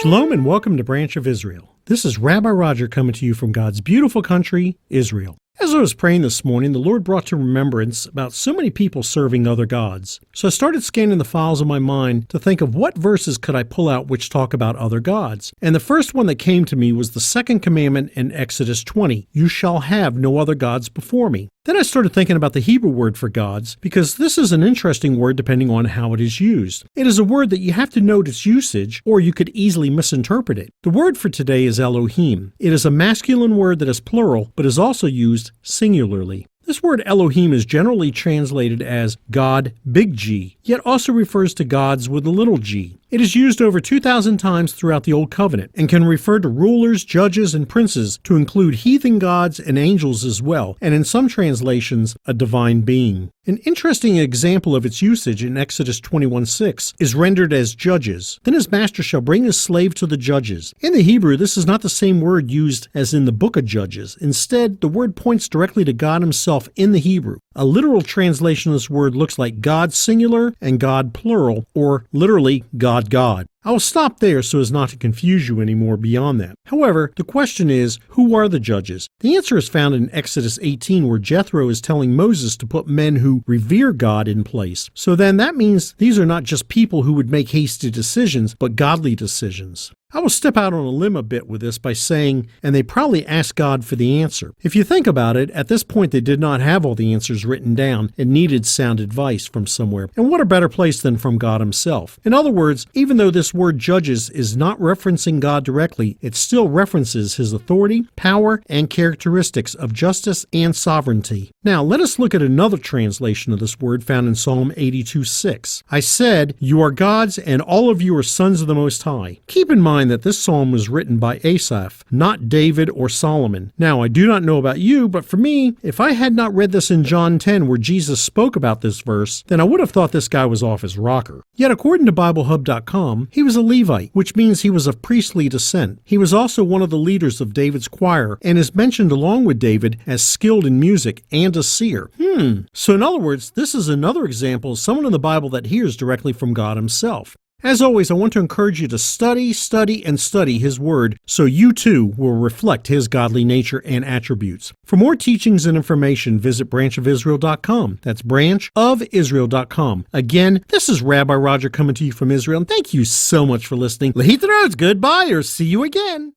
Shalom and welcome to Branch of Israel. This is Rabbi Roger coming to you from God's beautiful country, Israel. As I was praying this morning, the Lord brought to remembrance about so many people serving other gods. So I started scanning the files of my mind to think of what verses could I pull out which talk about other gods. And the first one that came to me was the second commandment in Exodus 20, "You shall have no other gods before me." Then I started thinking about the Hebrew word for gods, because this is an interesting word depending on how it is used. It is a word that you have to note its usage, or you could easily misinterpret it. The word for today is Elohim. It is a masculine word that is plural, but is also used singularly. This word Elohim is generally translated as God, big G, yet also refers to gods with a little g. It is used over 2,000 times throughout the Old Covenant and can refer to rulers, judges, and princes, to include heathen gods and angels as well, and in some translations, a divine being. An interesting example of its usage in Exodus 21:6 is rendered as judges. Then his master shall bring his slave to the judges. In the Hebrew, this is not the same word used as in the book of Judges. Instead, the word points directly to God himself in the Hebrew. A literal translation of this word looks like God singular and God plural, or literally God. I will stop there so as not to confuse you anymore beyond that. However, the question is, who are the judges? The answer is found in Exodus 18, where Jethro is telling Moses to put men who revere God in place. So then that means these are not just people who would make hasty decisions, but godly decisions. I will step out on a limb a bit with this by saying, and they probably asked God for the answer. If you think about it, at this point they did not have all the answers written down and needed sound advice from somewhere. And what a better place than from God himself. In other words, even though this word judges is not referencing God directly, it still references his authority, power, and characteristics of justice and sovereignty. Now, let us look at another translation of this word found in Psalm 82:6. I said, "You are gods, and all of you are sons of the Most High." Keep in mind that this psalm was written by Asaph, not David or Solomon. Now, I do not know about you, but for me, if I had not read this in John 10 where Jesus spoke about this verse, then I would have thought this guy was off his rocker. Yet according to BibleHub.com, he was a Levite, which means he was of priestly descent. He was also one of the leaders of David's choir and is mentioned along with David as skilled in music and a seer. So in other words, this is another example of someone in the Bible that hears directly from God himself. As always, I want to encourage you to study his word so you too will reflect his godly nature and attributes. For more teachings and information, visit branchofisrael.com. That's branchofisrael.com. Again, this is Rabbi Roger coming to you from Israel, and thank you so much for listening. Lahit the roads, goodbye, or see you again.